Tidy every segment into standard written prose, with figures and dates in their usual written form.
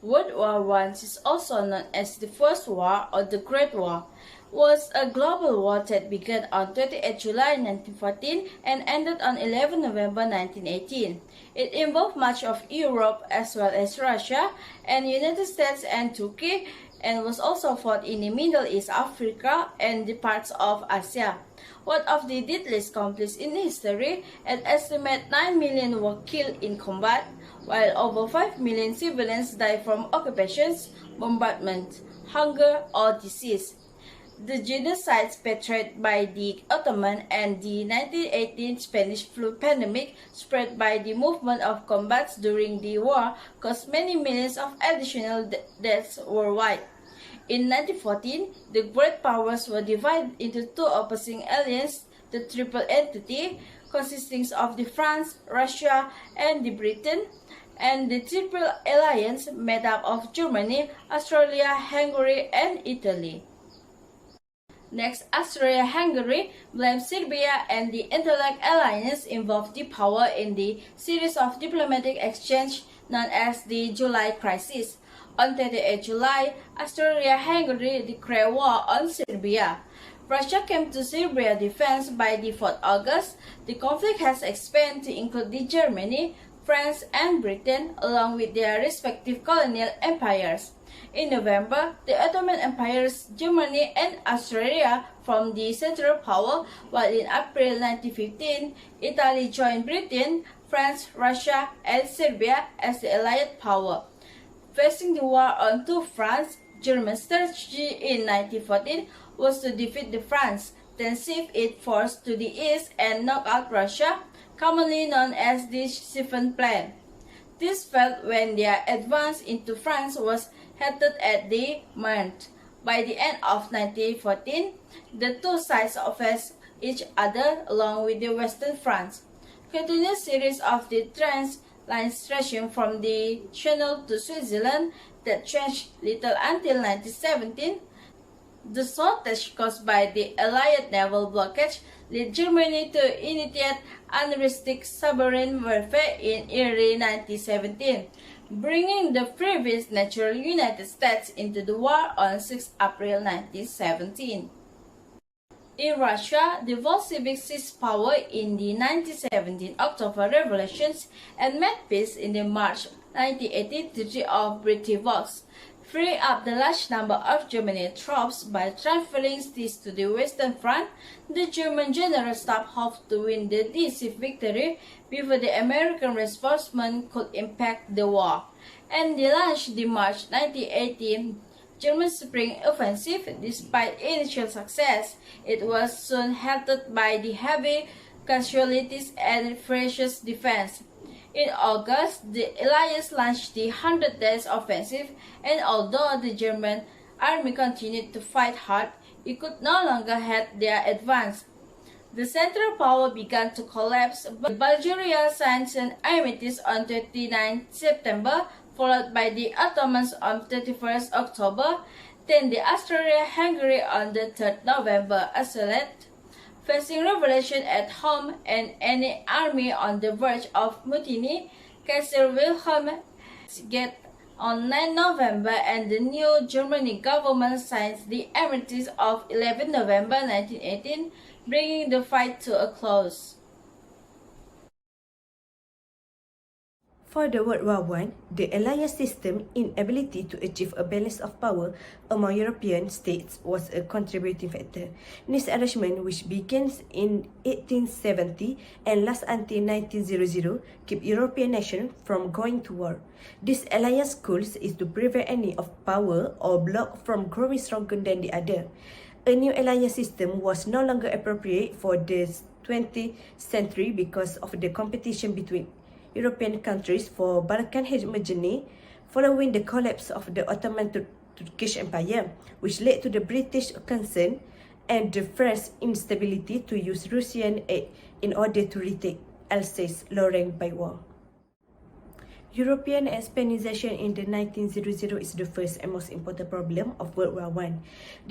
World War I is also known as the First War or the Great War, was a global war that began on 28 July 1914 and ended on 11 November 1918. It involved much of Europe as well as Russia and United States and Turkey, and was also fought in the Middle East, Africa, and the parts of Asia. One of the deadliest conflicts in history, an estimated 9 million were killed in combat, while over 5 million civilians died from occupations, bombardment, hunger, or disease. The genocides perpetrated by the Ottoman and the 1918 Spanish flu pandemic spread by the movement of combats during the war caused many millions of additional deaths worldwide. In 1914, the great powers were divided into two opposing alliances, the Triple Entity, consisting of the France, Russia, and the Britain, and the Triple Alliance made up of Germany, Austria, Hungary, and Italy. Next, Austria-Hungary blamed Serbia, and the Interlake Alliance involved the power in the series of diplomatic exchange known as the July Crisis. On 28 July, Austria-Hungary declared war on Serbia. Russia came to Serbia's defense by the 4th August. The conflict has expanded to include Germany, France, and Britain, along with their respective colonial empires. In November, the Ottoman Empire's Germany and Austria formed the central power, while in April 1915, Italy joined Britain, France, Russia, and Serbia as the allied power. Facing the war on two fronts, Germany's strategy in 1914 was to defeat the France, then shift its force to the east and knock out Russia, commonly known as the Seventh Plan. This failed when their advance into France was halted at the Marne. By the end of 1914, the two sides faced each other along with the Western France. Continuous series of the trans lines stretching from the Channel to Switzerland that changed little until 1917. The shortage caused by the Allied naval blockage led Germany to initiate unrestricted submarine warfare in early 1917, bringing the previous natural United States into the war on 6 April 1917. In Russia, the Bolsheviks seized power in the 1917 October revolutions and made peace in the March 1918 Treaty of Brest-Litovsk, freeing up the large number of German troops by transferring these to the Western Front. The German General Staff hoped to win the decisive victory before the American reinforcement could impact the war, and they launched the March 1918 German Spring Offensive. Despite initial success, it was soon halted by the heavy casualties and ferocious defense. In August, the Allies launched the 100 Days Offensive, and although the German army continued to fight hard, it could no longer head their advance. The central power began to collapse, but Bulgaria signed an armistice on 29 September, followed by the Ottomans on 31 October, then the Austria-Hungary on the 3rd November. Isolate, facing revolution at home and any army on the verge of mutiny, Kaiser Wilhelm II on 9 November and the new German government signed the Armistice of 11 November 1918, bringing the fight to a close. For the World War I, the Alliance system's inability to achieve a balance of power among European states was a contributing factor. This arrangement, which begins in 1870 and lasts until 1900, kept European nations from going to war. This alliance goal is to prevent any of power or bloc from growing stronger than the other. A new alliance system was no longer appropriate for the 20th century because of the competition between European countries for Balkan hegemony following the collapse of the Ottoman Turkish Empire, which led to the British concern and the French instability to use Russian aid in order to retake Alsace-Lorraine by war. European expansionization in the 1900s is the first and most important problem of World War I.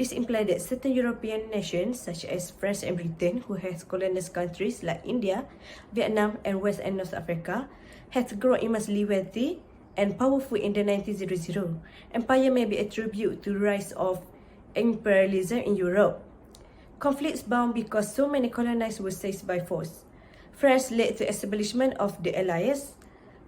This implied that certain European nations, such as France and Britain, who had colonized countries like India, Vietnam, and West and North Africa, had grown immensely wealthy and powerful in the 1900. Empire may be attributed to the rise of imperialism in Europe. Conflicts bound because so many colonized were seized by force. France led to establishment of the Alliance.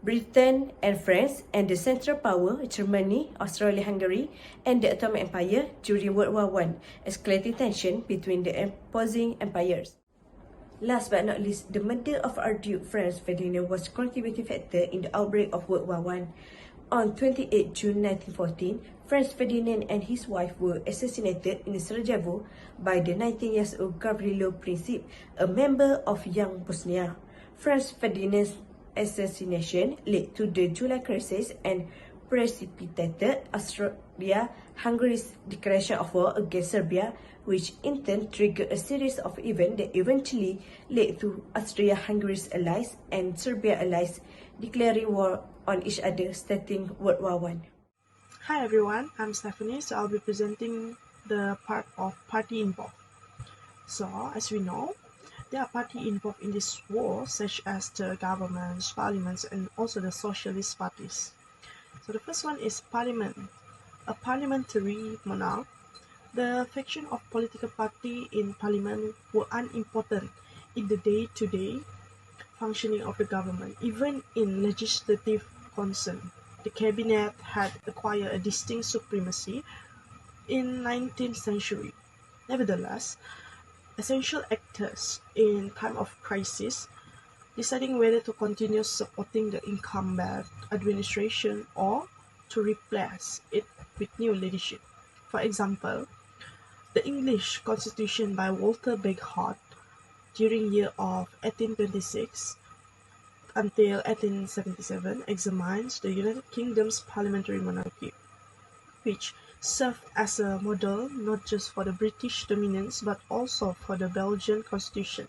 Britain and France and the Central Power, Germany, Austria-Hungary, and the Ottoman Empire during World War I, escalating tension between the opposing empires. Last but not least, the murder of Archduke Franz Ferdinand was a contributing factor in the outbreak of World War I. On 28 June 1914, Franz Ferdinand and his wife were assassinated in Sarajevo by the 19-year-old Gavrilo Princip, a member of Young Bosnia. Franz Ferdinand's assassination led to the July Crisis and precipitated Austria-Hungary's declaration of war against Serbia, which in turn triggered a series of events that eventually led to Austria-Hungary's allies and Serbia allies declaring war on each other, starting World War I. Hi everyone, I'm Stephanie, so I'll be presenting the part of party involved. So, as we know, there are parties involved in this war, such as the governments, parliaments, and also the socialist parties. So the first one is parliament, a parliamentary monarch. The faction of political party in parliament were unimportant in the day-to-day functioning of the government, even in legislative concern. The cabinet had acquired a distinct supremacy in 19th century. Nevertheless, essential actors in time of crisis, deciding whether to continue supporting the incumbent administration or to replace it with new leadership. For example, the English Constitution by Walter Bagehot during year of 1826 until 1877 examines the United Kingdom's parliamentary monarchy, which served as a model not just for the British dominance but also for the Belgian constitution.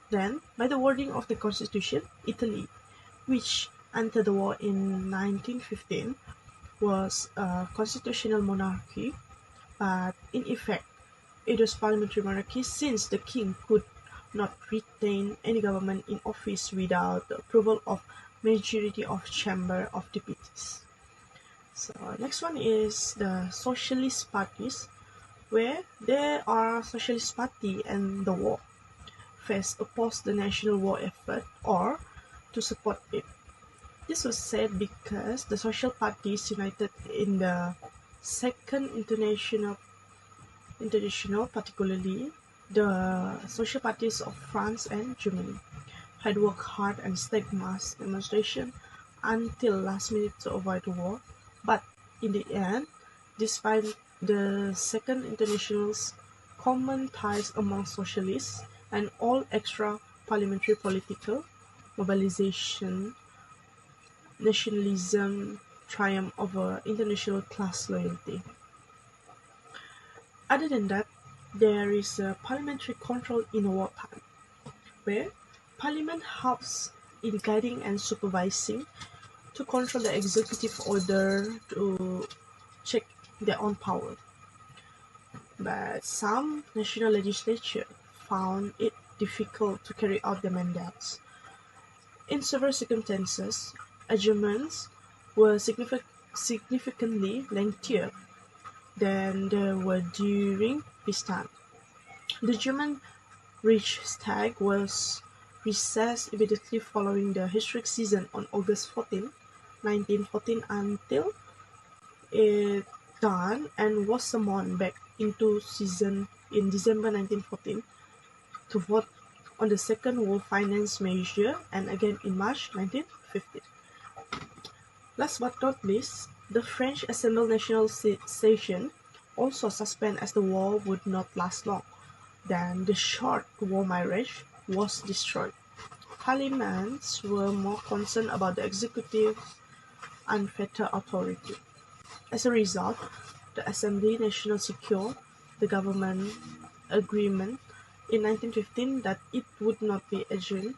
Then, by the wording of the constitution, Italy, which entered the war in 1915, was a constitutional monarchy, but in effect, it was parliamentary monarchy since the king could not retain any government in office without the approval of majority of Chamber of Deputies. So next one is the socialist parties, where there are socialist party and the war. First, oppose the national war effort or to support it. This was said because the social parties united in the Second International, particularly the social parties of France and Germany, had worked hard and staged mass demonstration until last minute to avoid war. But in the end, despite the Second International's common ties among socialists and all extra parliamentary political mobilization, nationalism triumphed over international class loyalty. Other than that, there is a parliamentary control in wartime, where parliament helps in guiding and supervising to control the executive order to check their own power. But some national legislature found it difficult to carry out their mandates. In several circumstances, adjournments were significantly lengthier than they were during peacetime. The German Reichstag was recessed immediately following the historic season on August 14, 1914 until it done and was summoned back into session in December 1914 to vote on the second war finance measure and again in March 1915. Last but not least, the French Assemblée Nationale session also suspended as the war would not last long. Then the short war marriage was destroyed. Parliaments were more concerned about the executive unfettered authority. As a result, the Assemblée Nationale secured the government agreement in 1915 that it would not be adjourned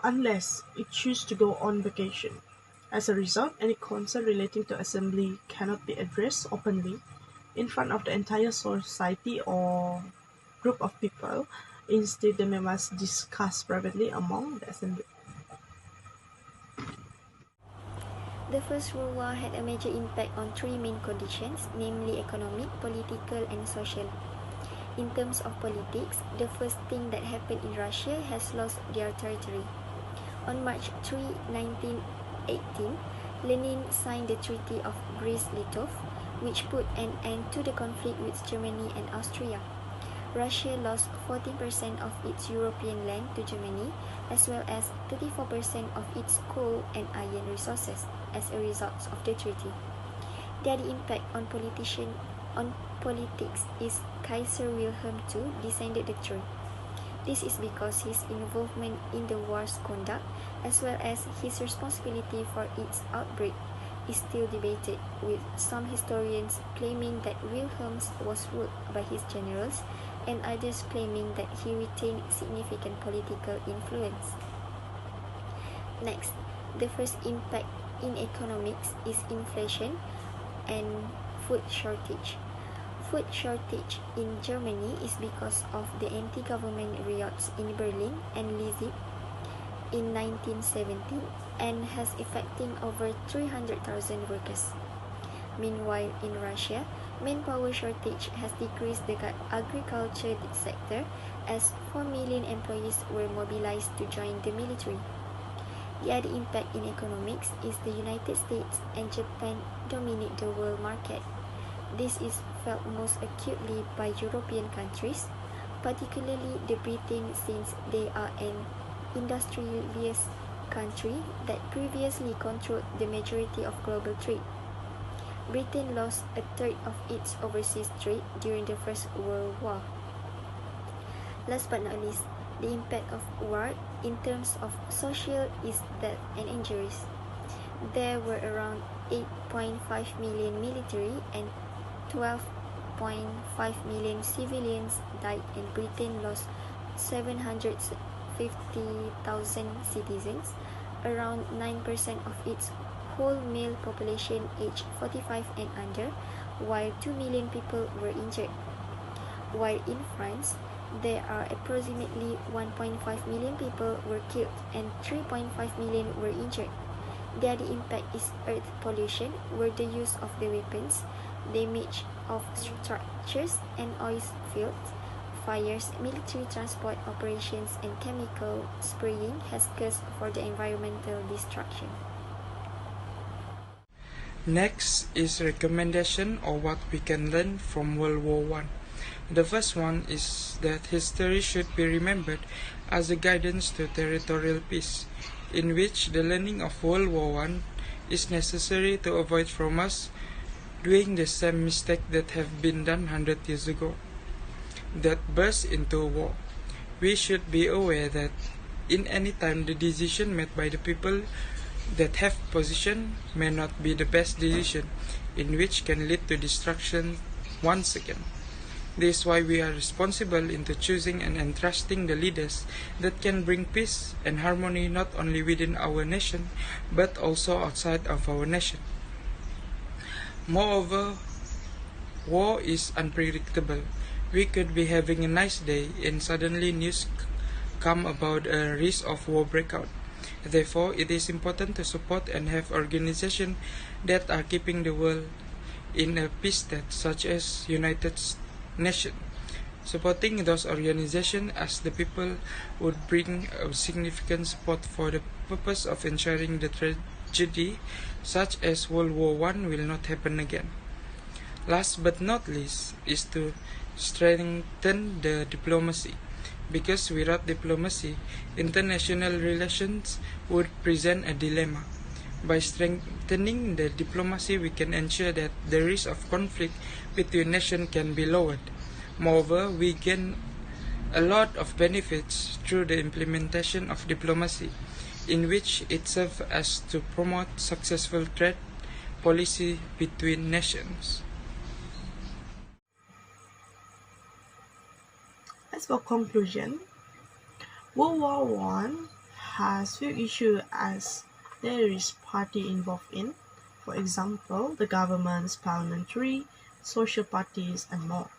unless it chose to go on vacation. As a result, any concern relating to assembly cannot be addressed openly in front of the entire society or group of people. Instead, they must discuss privately among the assembly. The First World War had a major impact on three main conditions, namely economic, political, and social. In terms of politics, the first thing that happened in Russia has lost their territory. On March 3, 1918, Lenin signed the Treaty of Brest-Litov, which put an end to the conflict with Germany and Austria. Russia lost 14% of its European land to Germany, as well as 34% of its coal and iron resources as a result of the treaty. The other impact on politics is Kaiser Wilhelm II descended the throne. This is because his involvement in the war's conduct, as well as his responsibility for its outbreak, is still debated, with some historians claiming that Wilhelm was ruled by his generals, and others claiming that he retained significant political influence. Next, the first impact in economics is inflation and food shortage. Food shortage in Germany is because of the anti-government riots in Berlin and Leipzig in 1917 and has affecting over 300,000 workers. Meanwhile, in Russia, manpower shortage has decreased the agriculture sector as 4 million employees were mobilized to join the military. The other impact in economics is the United States and Japan dominate the world market. This is felt most acutely by European countries, particularly the Britain, since they are an industrialist country that previously controlled the majority of global trade. Britain lost a third of its overseas trade during the First World War. Last but not least, the impact of war in terms of social is death and injuries. There were around 8.5 million military and 12.5 million civilians died, and Britain lost 750,000 citizens, around 9% of its whole male population aged 45 and under, while 2 million people were injured. While in France, there are approximately 1.5 million people were killed and 3.5 million were injured. The other impact is earth pollution, where the use of the weapons, damage of structures and oil fields, fires, military transport operations, and chemical spraying has caused for the environmental destruction. Next is recommendation of what we can learn from World War I. The first one is that history should be remembered as a guidance to territorial peace, in which the learning of World War I is necessary to avoid from us doing the same mistake that have been done 100 years ago, that burst into war. We should be aware that in any time the decision made by the people that have position may not be the best decision, in which can lead to destruction once again. This is why we are responsible into choosing and entrusting the leaders that can bring peace and harmony not only within our nation, but also outside of our nation. Moreover, war is unpredictable. We could be having a nice day and suddenly news come about a risk of war breakout. Therefore, it is important to support and have organizations that are keeping the world in a peace state, such as United Nations. Supporting those organizations as the people would bring a significant support for the purpose of ensuring the tragedy such as World War I will not happen again. Last but not least is to strengthen the diplomacy, because without diplomacy, international relations would present a dilemma. By strengthening the diplomacy, we can ensure that the risk of conflict between nations can be lowered. Moreover, we gain a lot of benefits through the implementation of diplomacy, in which it serves as to promote successful trade policy between nations. As for conclusion, World War I has few issues as there is party involved in, for example, the government's parliamentary, social parties, and more.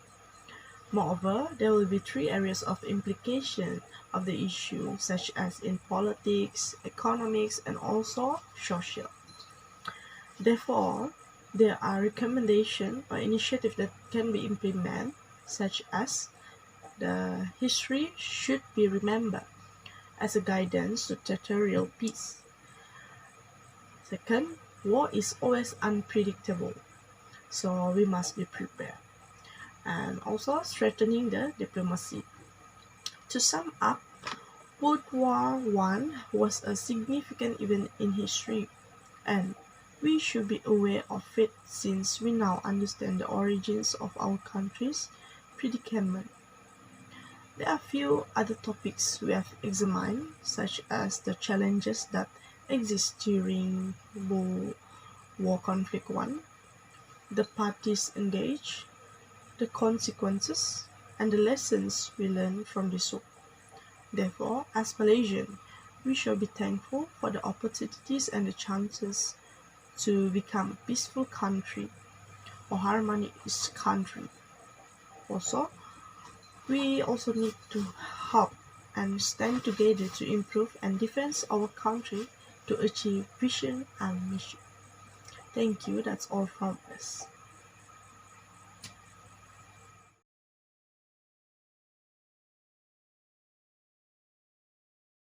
Moreover, there will be three areas of implication of the issue, such as in politics, economics, and also social. Therefore, there are recommendations or initiatives that can be implemented, such as the history should be remembered as a guidance to territorial peace. Second, war is always unpredictable, so we must be prepared. And also strengthening the diplomacy. To sum up, World War I was a significant event in history, and we should be aware of it since we now understand the origins of our country's predicament. There are few other topics we have examined, such as the challenges that exist during War Conflict 1, the parties engaged, the consequences, and the lessons we learned from this war. Therefore, as Malaysians, we shall be thankful for the opportunities and the chances to become a peaceful country or harmonious country. Also, we also need to help and stand together to improve and defend our country to achieve vision and mission. Thank you. That's all from us.